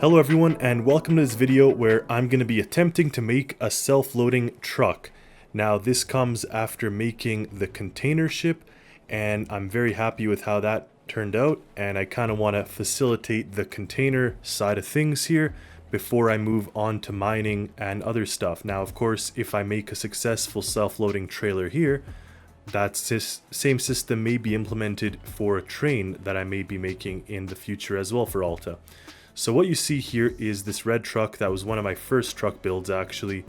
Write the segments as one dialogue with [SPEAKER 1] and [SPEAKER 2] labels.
[SPEAKER 1] Hello everyone, and welcome to this video where I'm going to be attempting to make a self-loading truck. Now this comes after making the container ship, and I'm very happy with how that turned out, and I kind of want to facilitate the container side of things here before I move on to mining and other stuff. Now of course, if I make a successful self-loading trailer here, that same system may be implemented for a train that I may be making in the future as well for ALTA. So what you see here is this red truck that was one of my first truck builds actually,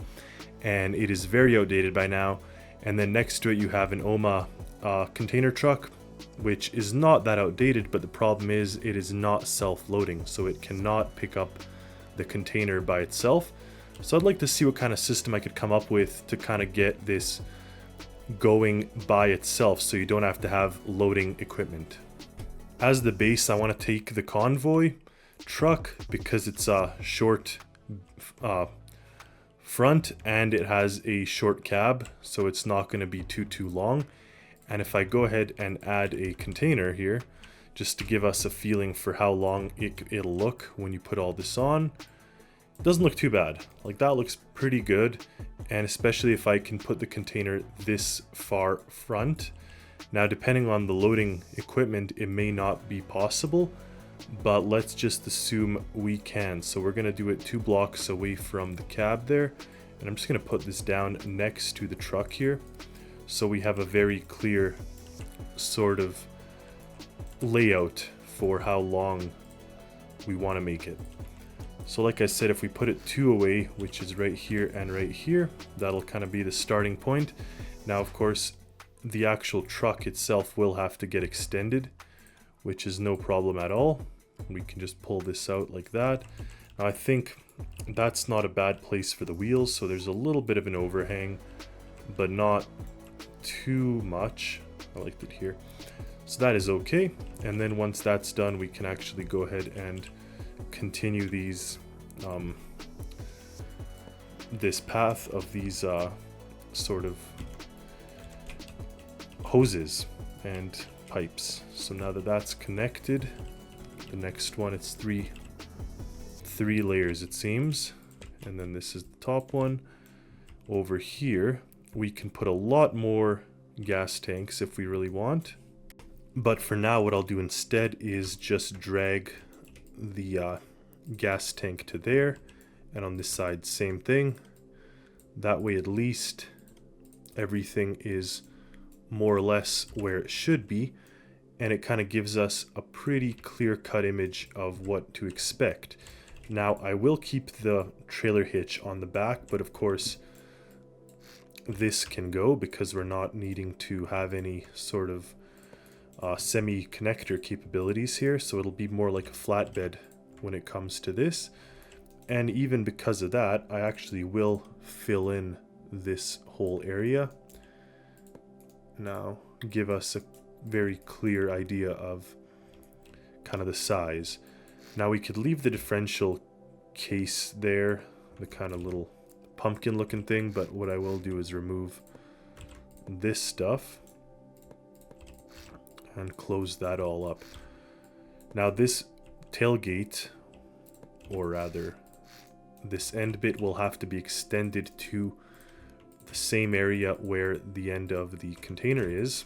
[SPEAKER 1] and it is very outdated by now. And then next to it you have an ALTA container truck, which is not that outdated, but the problem is it is not self-loading, so it cannot pick up the container by itself. So I'd like to see what kind of system I could come up with to kind of get this going by itself so you don't have to have loading equipment. As the base, I want to take the Convoy truck because it's a short front and it has a short cab, so it's not going to be too long. And if I go ahead and add a container here just to give us a feeling for how long it'll look when you put all this on, it doesn't look too bad. Like, that looks pretty good, and especially if I can put the container this far front. Now depending on the loading equipment, it may not be possible, but let's just assume we can. So we're going to do it 2 blocks away from the cab there, and I'm just going to put this down next to the truck here so we have a very clear sort of layout for how long we want to make it. So like I said, if we put it 2 away, which is right here and right here, that'll kind of be the starting point. Now of course the actual truck itself will have to get extended, which is no problem at all. We can just pull this out like that. Now I think that's not a bad place for the wheels, so there's a little bit of an overhang, but not too much. I liked it here. So that is okay. And then once that's done, we can actually go ahead and continue these this path of these sort of hoses and pipes. So now that that's connected, the next one, it's three layers it seems, and then this is the top one. Over here we can put a lot more gas tanks if we really want, but for now what I'll do instead is just drag the gas tank to there, and on this side same thing. That way at least everything is more or less where it should be, and it kind of gives us a pretty clear-cut image of what to expect. Now I will keep the trailer hitch on the back, but of course this can go because we're not needing to have any sort of semi-connector capabilities here, so it'll be more like a flatbed when it comes to this. And even because of that, I actually will fill in this whole area. Now give us a very clear idea of kind of the size. Now we could leave the differential case there, the kind of little pumpkin looking thing, but what I will do is remove this stuff and close that all up. Now this tailgate, or rather this end bit, will have to be extended to the same area where the end of the container is,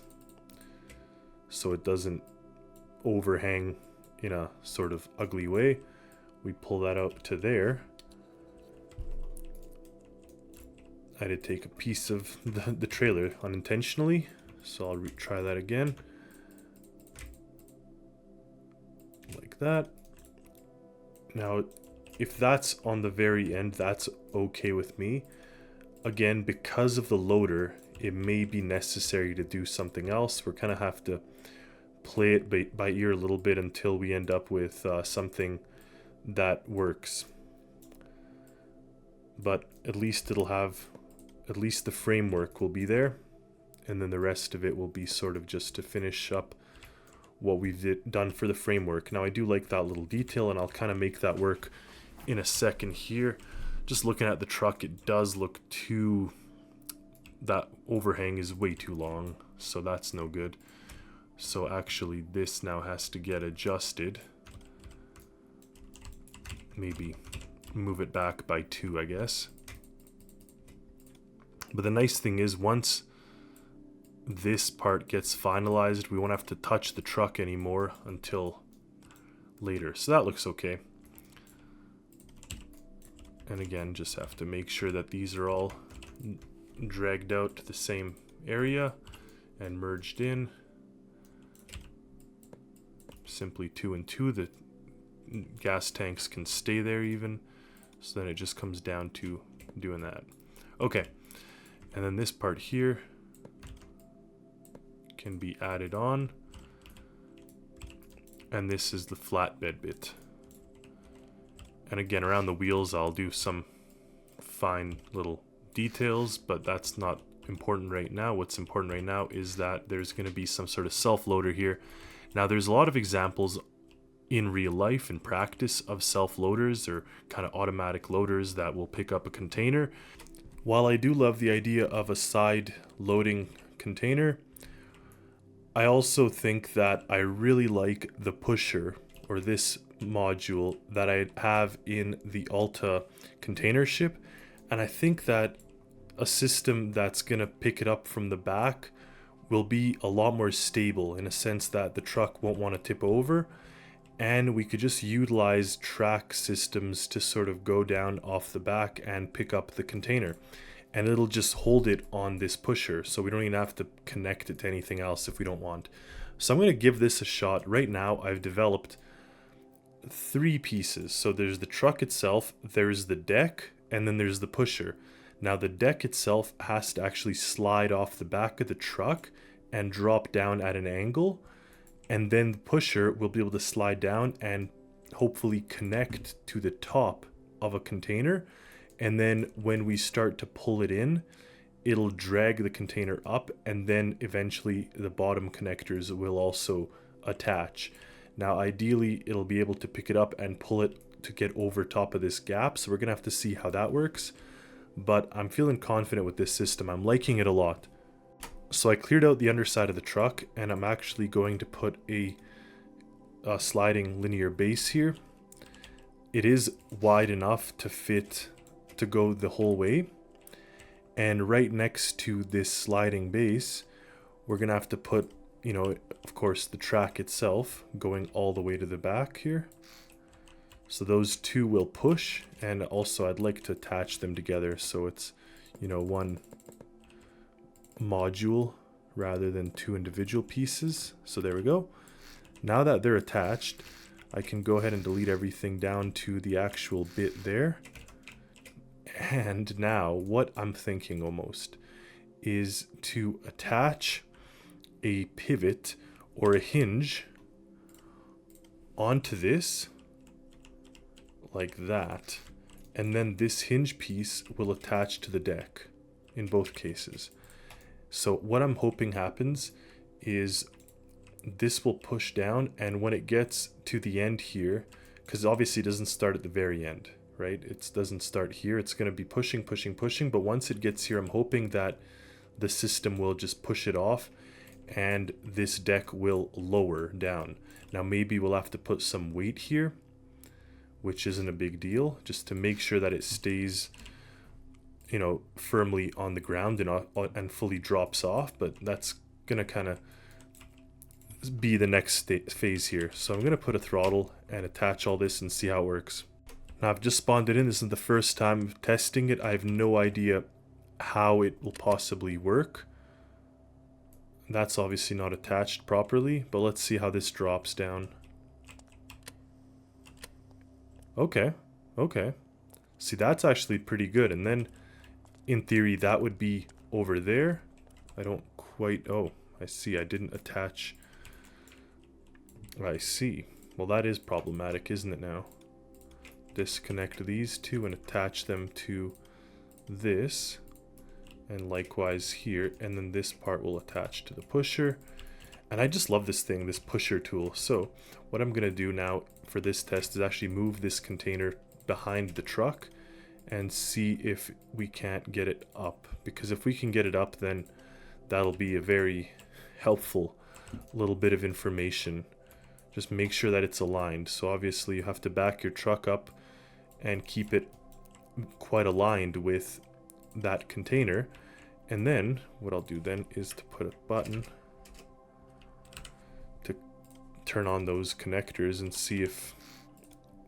[SPEAKER 1] so it doesn't overhang in a sort of ugly way. We pull that up to there. I did take a piece of the trailer unintentionally, so I'll try that again. Like that. Now, if that's on the very end, that's okay with me. Again, because of the loader, it may be necessary to do something else. We're kind of have to play it by ear a little bit until we end up with something that works. But at least it'll have, at least the framework will be there, and then the rest of it will be sort of just to finish up what we've done for the framework. Now I do like that little detail, and I'll kind of make that work in a second here. Just looking at the truck, it does look that overhang is way too long, so that's no good. So actually this now has to get adjusted maybe move it back by 2, I guess. But the nice thing is, once this part gets finalized, we won't have to touch the truck anymore until later. So that looks okay. And again, just have to make sure that these are all dragged out to the same area and merged in. Simply 2 and 2. The gas tanks can stay there even. So then it just comes down to doing that. Okay. And then this part here can be added on. And this is the flatbed bit. And again, around the wheels, I'll do some fine little details, but that's not important right now. What's important right now is that there's going to be some sort of self-loader here. Now, there's a lot of examples in real life, in practice, of self-loaders or kind of automatic loaders that will pick up a container. While I do love the idea of a side loading container, I also think that I really like the pusher, or this module that I have in the ALTA container ship, and I think that a system that's going to pick it up from the back will be a lot more stable, in a sense that the truck won't want to tip over, and we could just utilize track systems to sort of go down off the back and pick up the container, and it'll just hold it on this pusher, so we don't even have to connect it to anything else if we don't want. So I'm going to give this a shot. Right now I've developed 3 pieces. So there's the truck itself, there's the deck, and then there's the pusher. Now the deck itself has to actually slide off the back of the truck and drop down at an angle, and then the pusher will be able to slide down and hopefully connect to the top of a container, and then when we start to pull it in, it'll drag the container up, and then eventually the bottom connectors will also attach. Now ideally it'll be able to pick it up and pull it to get over top of this gap, so we're gonna have to see how that works, but I'm feeling confident with this system. I'm liking it a lot. So I cleared out the underside of the truck, and I'm actually going to put a sliding linear base here. It is wide enough to fit, to go the whole way, and right next to this sliding base we're gonna have to put, you know, of course, the track itself going all the way to the back here. So those two will push, and also I'd like to attach them together so it's, you know, one module rather than 2 individual pieces. So there we go. Now that they're attached, I can go ahead and delete everything down to the actual bit there. And now what I'm thinking almost is to attach a pivot or a hinge onto this like that, and then this hinge piece will attach to the deck in both cases. So what I'm hoping happens is this will push down, and when it gets to the end here, because obviously it doesn't start at the very end, right? It doesn't start here. It's going to be pushing, but once it gets here, I'm hoping that the system will just push it off and this deck will lower down. Now maybe we'll have to put some weight here, which isn't a big deal, just to make sure that it stays, you know, firmly on the ground and fully drops off, but that's gonna kind of be the next phase here. So I'm gonna put a throttle and attach all this and see how it works. Now I've just spawned it in. This is the first time testing it. I have no idea how it will possibly work. That's obviously not attached properly, but let's see how this drops down. Okay, okay. See, that's actually pretty good. And then, in theory, that would be over there. I don't quite... Oh, I see. I didn't attach... I see. Well, that is problematic, isn't it now? Disconnect these two and attach them to this. And likewise here. And then this part will attach to the pusher. And I just love this thing, this pusher tool. So, what I'm going to do now for this test is actually move this container behind the truck and see if we can't get it up, because if we can get it up, then that'll be a very helpful little bit of information. Just make sure that it's aligned. So obviously you have to back your truck up and keep it quite aligned with that container. And then what I'll do then is to put a button to turn on those connectors and see if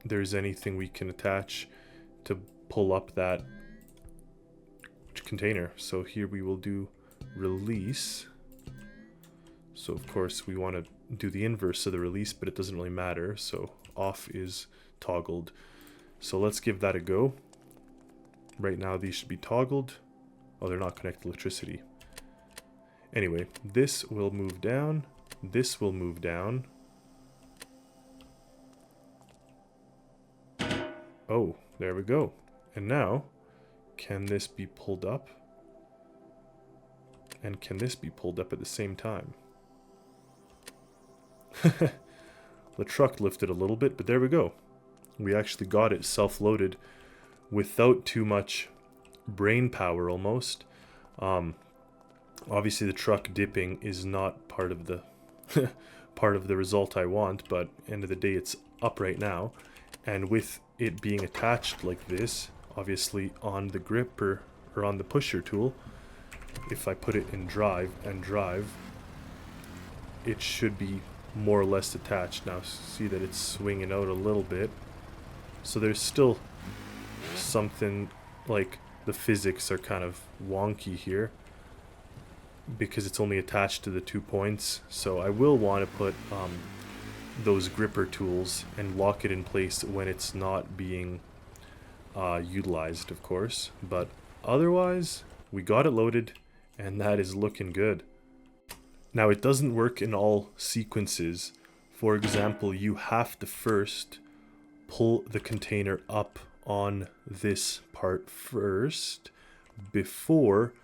[SPEAKER 1] there's anything we can attach to pull up that container. So here we will do release. So of course we want to do the inverse of the release, but it doesn't really matter. So off is toggled. So let's give that a go. Right now these should be toggled. Oh, they're not connected to electricity. Anyway, this will move down. This will move down. Oh, there we go. And now, can this be pulled up? And can this be pulled up at the same time? The truck lifted a little bit, but there we go. We actually got it self-loaded without too much brain power almost. Obviously the truck dipping is not part of the part of the result I want, but end of the day it's up right now. And with it being attached like this, obviously on the gripper or on the pusher tool, if I put it in drive and drive, it should be more or less attached. Now see that it's swinging out a little bit, so there's still something like the physics are kind of wonky here because it's only attached to the 2 points. So I will want to put those gripper tools and lock it in place when it's not being utilized, of course. But otherwise, we got it loaded and that is looking good. Now it doesn't work in all sequences. For example, you have to first pull the container up on this part first before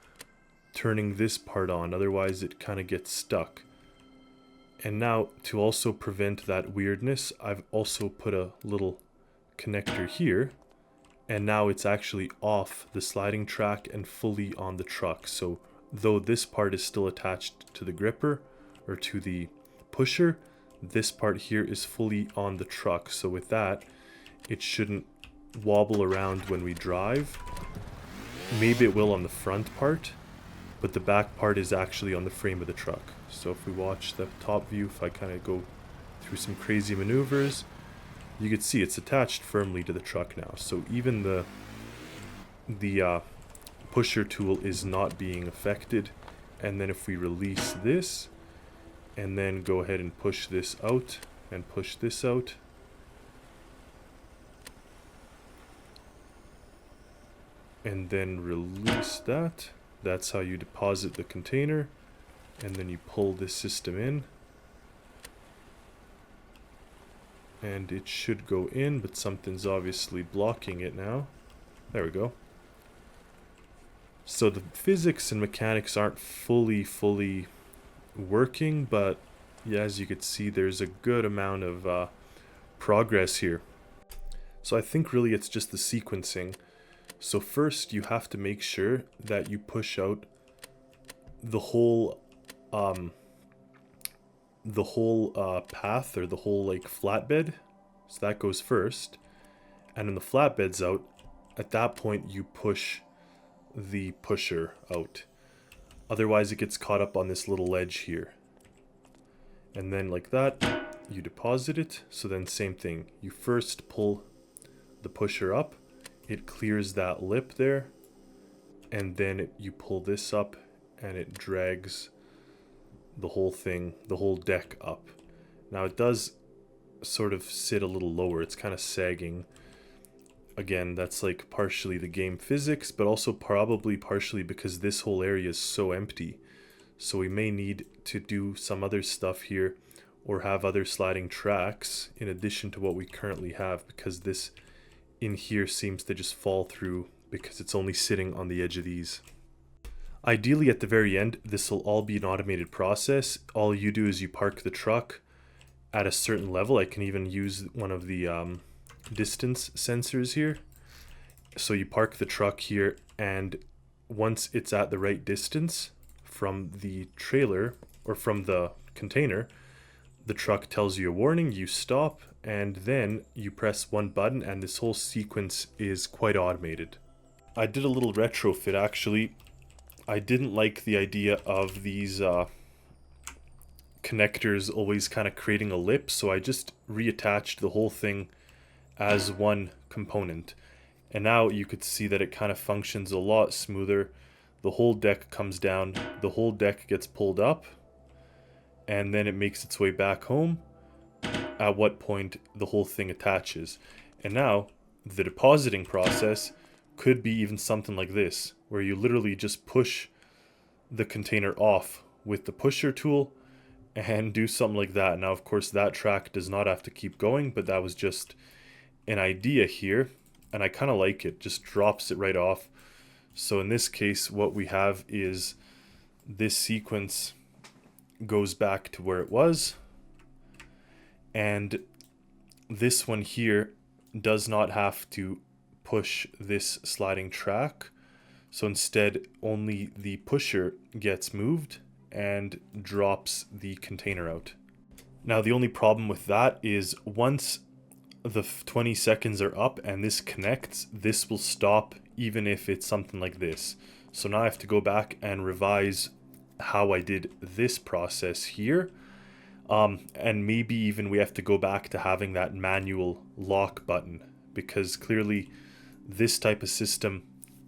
[SPEAKER 1] turning this part on, otherwise it kind of gets stuck. And now to also prevent that weirdness, I've also put a little connector here, and now it's actually off the sliding track and fully on the truck. So though this part is still attached to the gripper or to the pusher, this part here is fully on the truck. So with that, it shouldn't wobble around when we drive. Maybe it will on the front part, but the back part is actually on the frame of the truck. So if we watch the top view, if I kind of go through some crazy maneuvers, you can see it's attached firmly to the truck now. So even the pusher tool is not being affected. And then if we release this and then go ahead and push this out and push this out, and then release that, that's how you deposit the container. And then you pull this system in and it should go in, but something's obviously blocking it now. There we go. So the physics and mechanics aren't fully working, but yeah, as you could see, there's a good amount of progress here. So I think really it's just the sequencing. So first you have to make sure that you push out the whole path, or the whole like flatbed. So that goes first, and when the flatbed's out, at that point you push the pusher out. Otherwise it gets caught up on this little ledge here, and then like that you deposit it. So then same thing, you first pull the pusher up, it clears that lip there, and then you pull this up and it drags the whole thing, the whole deck up. Now it does sort of sit a little lower, it's kind of sagging. Again, that's like partially the game physics, but also probably partially because this whole area is so empty. So we may need to do some other stuff here or have other sliding tracks in addition to what we currently have, because this in here seems to just fall through because it's only sitting on the edge of these. Ideally at the very end, this will all be an automated process. All you do is you park the truck at a certain level. I can even use one of the distance sensors here. So you park the truck here, and once it's at the right distance from the trailer or from the container, the truck tells you a warning, you stop, and then you press one button and this whole sequence is quite automated. I did a little retrofit actually. I didn't like the idea of these connectors always kind of creating a lip, so I just reattached the whole thing as one component. And now you could see that it kind of functions a lot smoother. The whole deck comes down, the whole deck gets pulled up, and then it makes its way back home, at what point the whole thing attaches. And now the depositing process could be even something like this, where you literally just push the container off with the pusher tool and do something like that. Now of course that track does not have to keep going, but that was just an idea here, and I kind of like it, just drops it right off. So in this case what we have is this sequence goes back to where it was, and this one here does not have to push this sliding track, so instead only the pusher gets moved and drops the container out. Now the only problem with that is once the 20 seconds are up and this connects, this will stop even if it's something like this. So now I have to go back and revise how I did this process here, and maybe even we have to go back to having that manual lock button, because clearly this type of system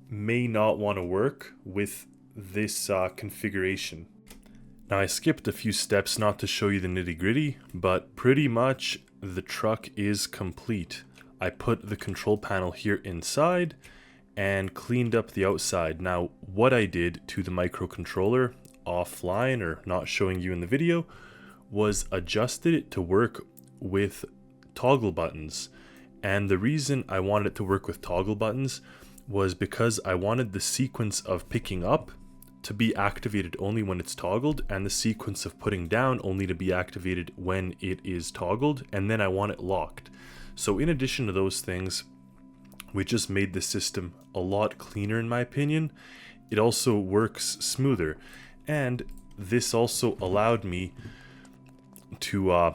[SPEAKER 1] may not want to work with this configuration. Now I skipped a few steps not to show you the nitty-gritty, but pretty much the truck is complete. I put the control panel here inside and cleaned up the outside. Now what I did to the microcontroller offline, or not showing you in the video, was adjusted it to work with toggle buttons. And the reason I wanted it to work with toggle buttons was because I wanted the sequence of picking up to be activated only when it's toggled, and the sequence of putting down only to be activated when it is toggled, and then I want it locked. So in addition to those things, we just made the system a lot cleaner in my opinion. It also works smoother, and this also allowed me to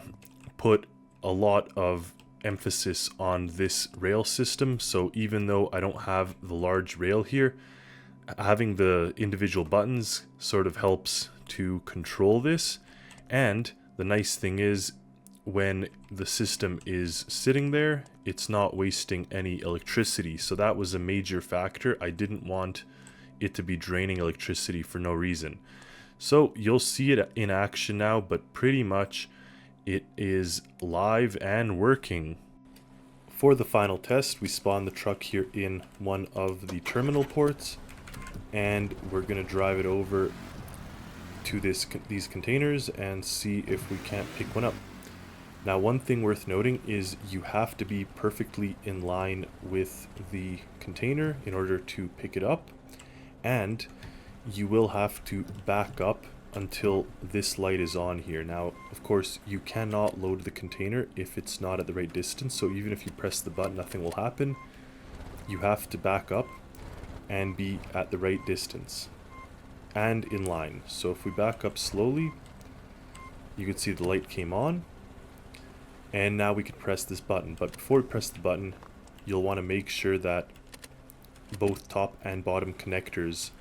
[SPEAKER 1] put a lot of emphasis on this rail system. So even though I don't have the large rail here, having the individual buttons sort of helps to control this. And the nice thing is, when the system is sitting there, it's not wasting any electricity. So that was a major factor. I didn't want it to be draining electricity for no reason. So you'll see it in action now, but pretty much it is live and working. For the final test, we spawned the truck here in one of the terminal ports, and we're going to drive it over to these containers and see if we can't pick one up. Now one thing worth noting is you have to be perfectly in line with the container in order to pick it up, and you will have to back up until this light is on here. Now of course you cannot load the container if it's not at the right distance, so even if you press the button nothing will happen. You have to back up and be at the right distance and in line. So if we back up slowly, you can see the light came on, and now we can press this button. But before we press the button, you'll want to make sure that both top and bottom connectors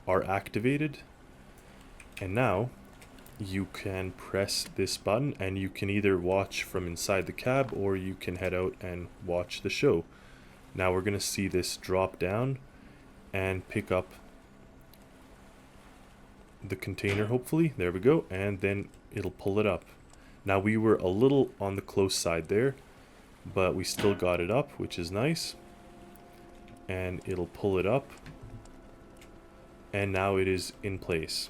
[SPEAKER 1] are activated. And now you can press this button and you can either watch from inside the cab or you can head out and watch the show. Now we're going to see this drop down and pick up the container, hopefully. There we go, and then it'll pull it up. Now we were a little on the close side there, but we still got it up, which is nice. And it'll pull it up, and now it is in place.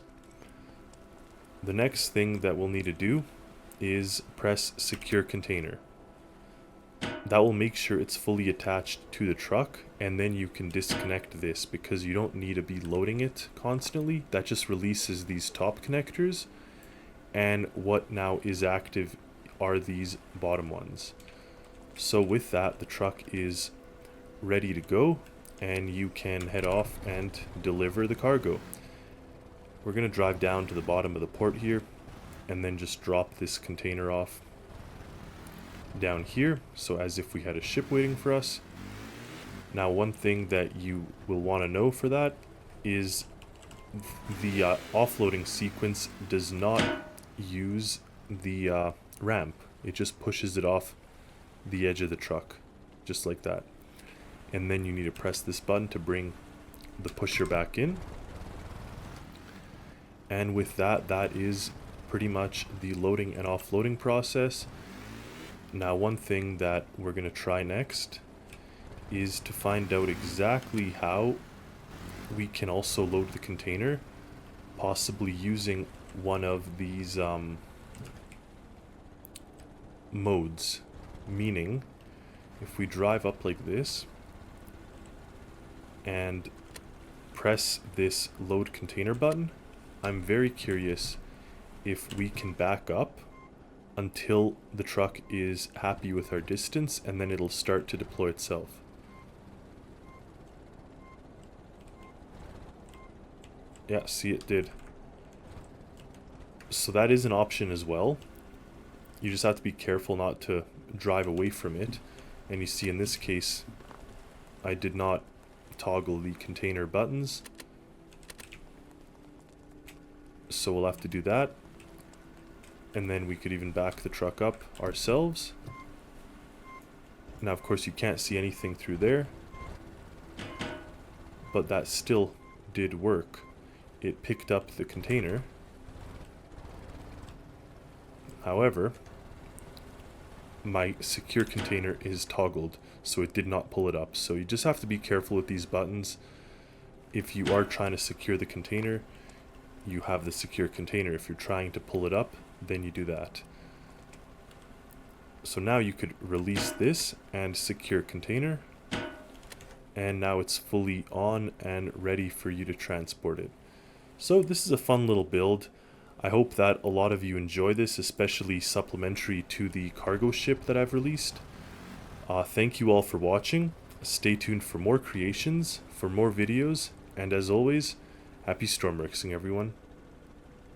[SPEAKER 1] The next thing that we'll need to do is press secure container. That will make sure it's fully attached to the truck, and then you can disconnect this because you don't need to be loading it constantly. That just releases these top connectors, and what now is active are these bottom ones. So with that, the truck is ready to go and you can head off and deliver the cargo. We're going to drive down to the bottom of the port here and then just drop this container off down here, so as if we had a ship waiting for us. Now, one thing that you will want to know for that is the offloading sequence does not use the ramp. It just pushes it off the edge of the truck, just like that. And then you need to press this button to bring the pusher back in. And with that, that is pretty much the loading and offloading process. Now, one thing that we're going to try next is to find out exactly how we can also load the container, possibly using one of these modes. Meaning, if we drive up like this and press this load container button, I'm very curious if we can back up until the truck is happy with our distance, and then it'll start to deploy itself. Yeah, see, it did. So that is an option as well. You just have to be careful not to drive away from it. And you see in this case, I did not toggle the container buttons. So we'll have to do that. And then we could even back the truck up ourselves. Now, of course, you can't see anything through there, but that still did work. It picked up the container. However, my secure container is toggled, so it did not pull it up. So you just have to be careful with these buttons. If you are trying to secure the container, you have the secure container. If you're trying to pull it up, then you do that. So now you could release this and secure container, and now it's fully on and ready for you to transport it. So this is a fun little build. I hope that a lot of you enjoy this, especially supplementary to the cargo ship that I've released. Thank you all for watching. Stay tuned for more creations, for more videos, and as always, happy Stormworksing, everyone.